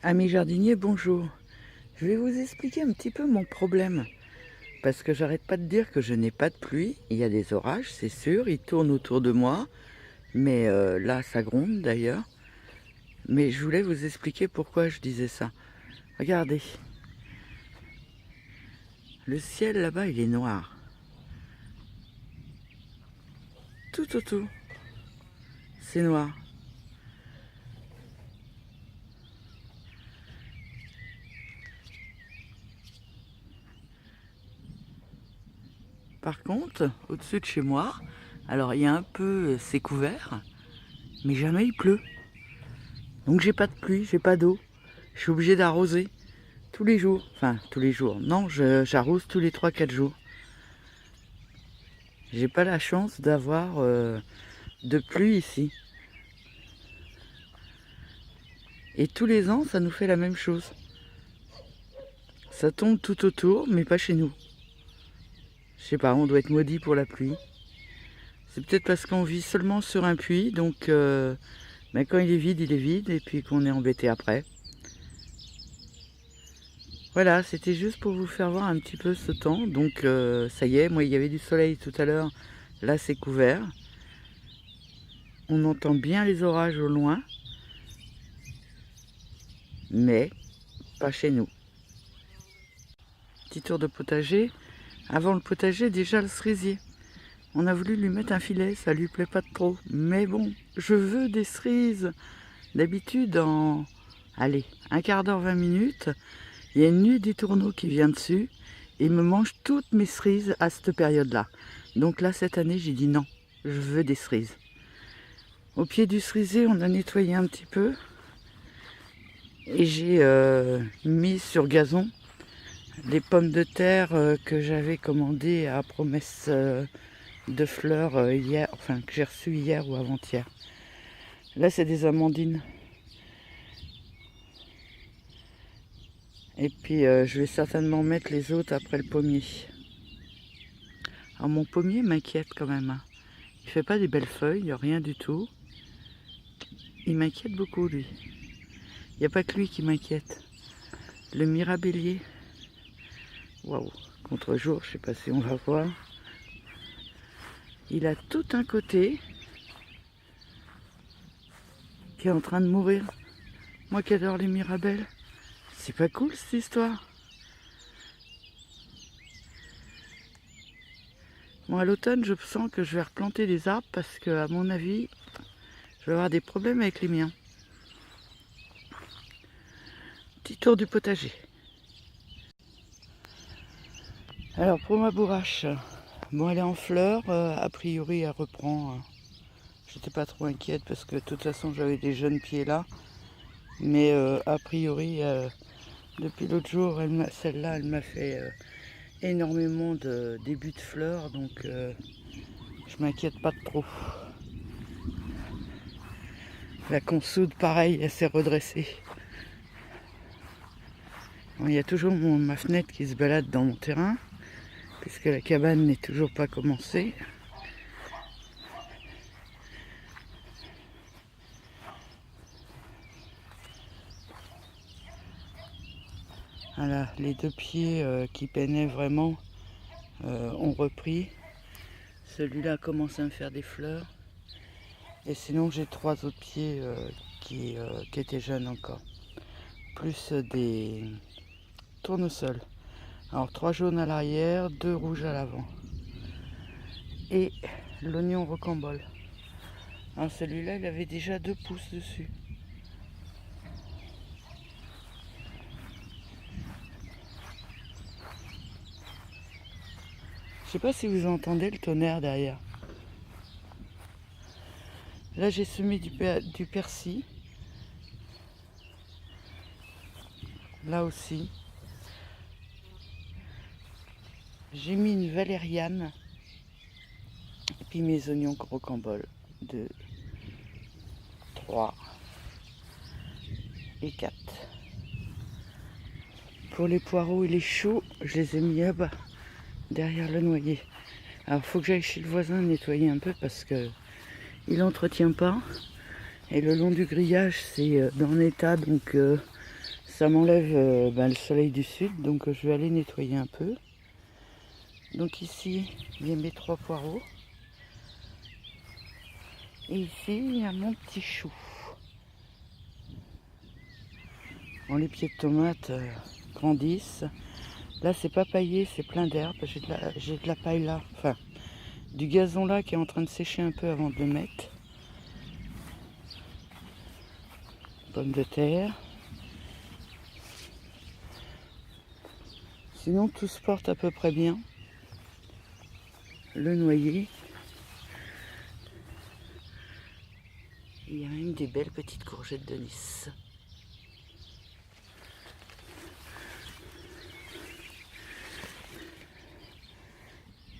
Amis jardiniers, bonjour. Je vais vous expliquer un petit peu mon problème. Parce que j'arrête pas de dire que je n'ai pas de pluie. Il y a des orages, c'est sûr, ils tournent autour de moi. Mais là, ça gronde d'ailleurs. Mais je voulais vous expliquer pourquoi je disais ça. Regardez. Le ciel là-bas, il est noir. Tout autour, c'est noir. Par contre, au-dessus de chez moi, alors il y a un peu, c'est couvert, mais jamais il pleut. Donc j'ai pas de pluie, j'ai pas d'eau. Je suis obligé d'arroser tous les jours. Enfin, tous les jours. Non, j'arrose tous les 3-4 jours. J'ai pas la chance d'avoir de pluie ici. Et tous les ans, ça nous fait la même chose. Ça tombe tout autour, mais pas chez nous. Je sais pas, on doit être maudit pour la pluie. C'est peut-être parce qu'on vit seulement sur un puits, donc quand il est vide, et puis qu'on est embêté après. Voilà, c'était juste pour vous faire voir un petit peu ce temps. Donc ça y est, moi il y avait du soleil tout à l'heure, là c'est couvert. On entend bien les orages au loin, mais pas chez nous. Petit tour de potager. Avant le potager, déjà le cerisier. On a voulu lui mettre un filet, ça lui plaît pas trop. Mais bon, je veux des cerises. D'habitude, allez, un quart d'heure, 20 minutes, il y a une nuit des tourneaux qui vient dessus et me mange toutes mes cerises à cette période-là. Donc là, cette année, j'ai dit non, je veux des cerises. Au pied du cerisier, on a nettoyé un petit peu et j'ai mis sur gazon les pommes de terre que j'avais commandées à Promesse de Fleurs hier, enfin que j'ai reçues hier ou avant-hier. Là, c'est des amandines. Et puis, je vais certainement mettre les autres après le pommier. Alors, mon pommier m'inquiète quand même, hein. Il fait pas des belles feuilles, rien du tout. Il m'inquiète beaucoup, lui. Il n'y a pas que lui qui m'inquiète. Le mirabellier. Waouh, contre-jour, je sais pas si on va voir. Il a tout un côté qui est en train de mourir. Moi qui adore les mirabelles. C'est pas cool cette histoire. Bon, à l'automne, je sens que je vais replanter des arbres parce que, à mon avis, je vais avoir des problèmes avec les miens. Petit tour du potager. Alors, pour ma bourrache, bon, elle est en fleurs. A priori, elle reprend. J'étais pas trop inquiète parce que, de toute façon, j'avais des jeunes pieds là. Mais, a priori, depuis l'autre jour, celle-là, elle m'a fait énormément de début de fleurs. Donc, je m'inquiète pas trop. La consoude, pareil, elle s'est redressée. Bon, il y a toujours ma fenêtre qui se balade dans mon terrain, puisque la cabane n'est toujours pas commencée. Voilà, les deux pieds qui peinaient vraiment ont repris. Celui-là commence à me faire des fleurs. Et sinon, j'ai 3 autres pieds qui étaient jeunes encore. Plus des tournesols. Alors 3 jaunes à l'arrière, 2 rouges à l'avant. Et l'oignon rocambole. Alors celui-là, il avait déjà 2 pouces dessus. Je sais pas si vous entendez le tonnerre derrière. Là, j'ai semé du persil. Là aussi. J'ai mis une valériane. Et puis mes oignons rocambole. 2, 3 et 4. Pour les poireaux et les choux, je les ai mis là-bas, derrière le noyer. Alors, il faut que j'aille chez le voisin nettoyer un peu parce que il n'entretient pas. Et le long du grillage, c'est dans l'état, donc Ça m'enlève le soleil du sud, donc je vais aller nettoyer un peu. Donc ici, il y a mes 3 poireaux. Et ici, il y a mon petit chou. Bon, les pieds de tomates grandissent. Là, c'est pas paillé, c'est plein d'herbe. J'ai de la paille là, enfin, du gazon là qui est en train de sécher un peu avant de le mettre. Pommes de terre. Sinon, tout se porte à peu près bien. Le noyer. Il y a même des belles petites courgettes de Nice.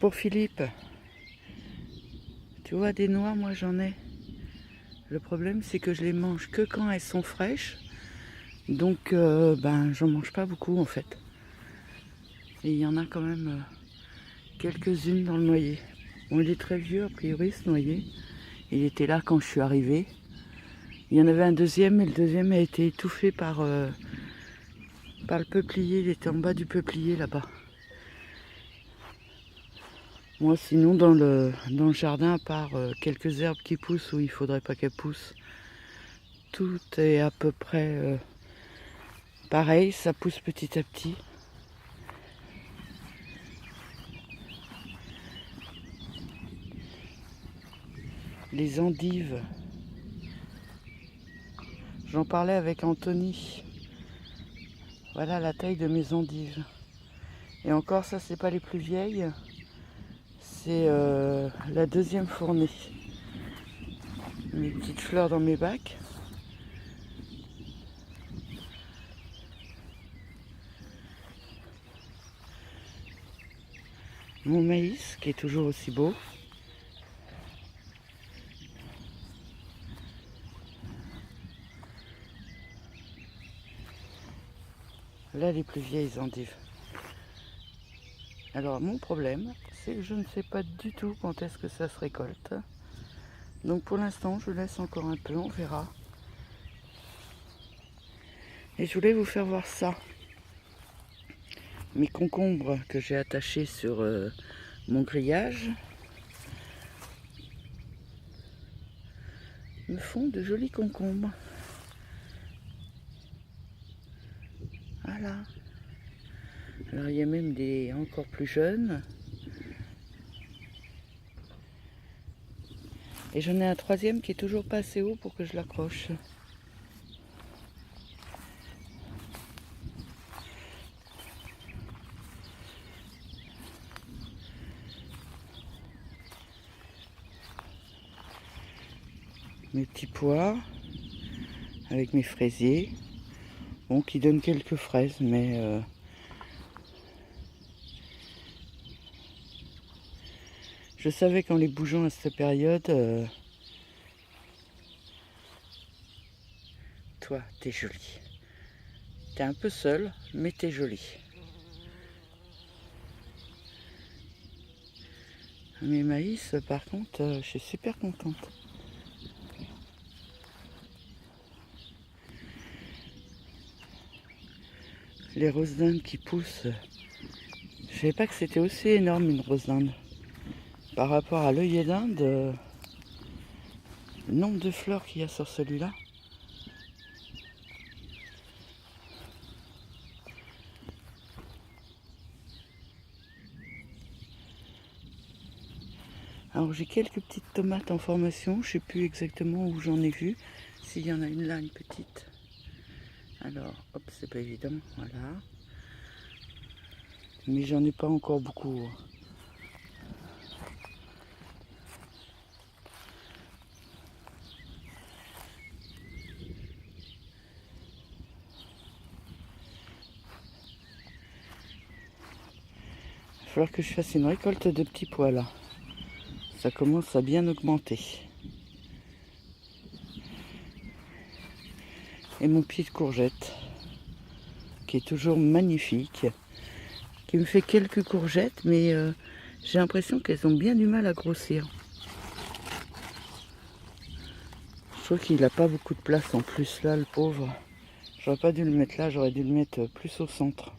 Pour Philippe, tu vois, des noix, moi j'en ai. Le problème, c'est que je les mange que quand elles sont fraîches. Donc, j'en mange pas beaucoup en fait. Et il y en a quand même quelques-unes dans le noyer. Bon, il est très vieux a priori ce noyer. Il était là quand je suis arrivée. Il y en avait un deuxième, mais le deuxième a été étouffé par le peuplier. Il était en bas du peuplier là-bas. Moi sinon dans le jardin, à part quelques herbes qui poussent où il faudrait pas qu'elles poussent, tout est à peu près pareil, ça pousse petit à petit. Les endives, j'en parlais avec Anthony. Voilà la taille de mes endives. Et encore, ça c'est pas les plus vieilles, c'est la deuxième fournée. Mes petites fleurs dans mes bacs. Mon maïs qui est toujours aussi beau. Là, les plus vieilles endives. Alors, mon problème, c'est que je ne sais pas du tout quand est-ce que ça se récolte. Donc, pour l'instant, je laisse encore un peu, on verra. Et je voulais vous faire voir ça. Mes concombres que j'ai attachés sur mon grillage me font de jolis concombres. Voilà. Alors il y a même des encore plus jeunes. Et j'en ai un troisième qui est toujours pas assez haut pour que je l'accroche. Mes petits pois avec mes fraisiers. Bon, qui donnent quelques fraises, mais je savais qu'en les bougeant à cette période, toi, t'es jolie. T'es un peu seule, mais t'es jolie. Mes maïs, par contre, je suis super contente. Les roses d'Inde qui poussent, je savais pas que c'était aussi énorme une rose d'Inde. Par rapport à l'œillet d'Inde, le nombre de fleurs qu'il y a sur celui-là. Alors j'ai quelques petites tomates en formation, je sais plus exactement où j'en ai vu. S'il y en a une là, une petite. Alors, hop, c'est pas évident, voilà. Mais j'en ai pas encore beaucoup. Il va falloir que je fasse une récolte de petits pois là. Ça commence à bien augmenter. Et mon pied de courgette, qui est toujours magnifique, qui me fait quelques courgettes, mais j'ai l'impression qu'elles ont bien du mal à grossir. Je trouve qu'il n'a pas beaucoup de place en plus là, le pauvre. J'aurais pas dû le mettre là, j'aurais dû le mettre plus au centre.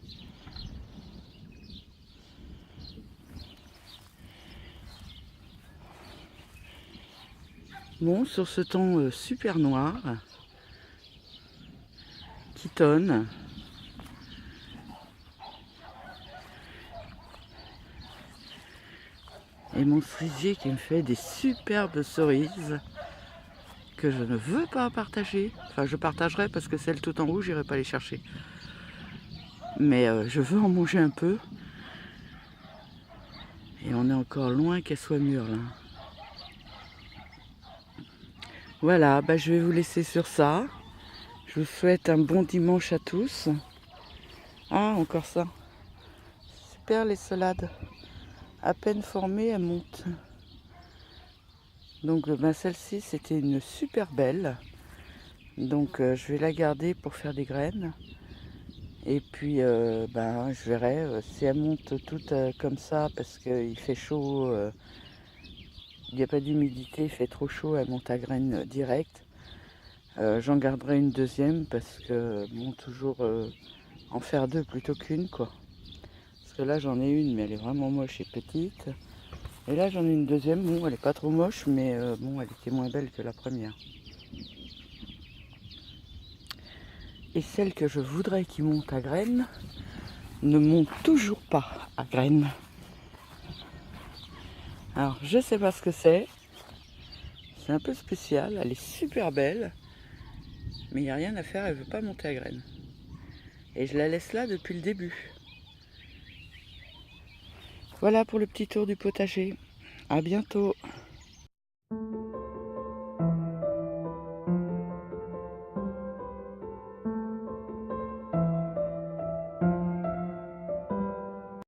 Bon, sur ce temps super noir, qui tonne, et mon cerisier qui me fait des superbes cerises que je ne veux pas partager. Enfin, je partagerai parce que celles tout en haut, j'irai pas les chercher. Mais je veux en manger un peu. Et on est encore loin qu'elles soient mûres là. Voilà, bah, je vais vous laisser sur ça. Je vous souhaite un bon dimanche à tous. Ah, encore ça. Super les salades. À peine formées, elles montent. Donc bah, celle-ci, c'était une super belle. Donc je vais la garder pour faire des graines. Et puis ben, je verrai si elles montent toutes comme ça parce qu'il fait chaud. Il n'y a pas d'humidité, il fait trop chaud, elles montent à graines direct. J'en garderai une deuxième parce que bon, toujours en faire deux plutôt qu'une quoi. Parce que là j'en ai une mais elle est vraiment moche et petite. Et là j'en ai une deuxième, bon elle est pas trop moche mais bon elle était moins belle que la première. Et celle que je voudrais qui monte à graines ne monte toujours pas à graines. Alors je sais pas ce que c'est. C'est un peu spécial, elle est super belle. Mais il n'y a rien à faire, elle ne veut pas monter à graines. Et je la laisse là depuis le début. Voilà pour le petit tour du potager. À bientôt.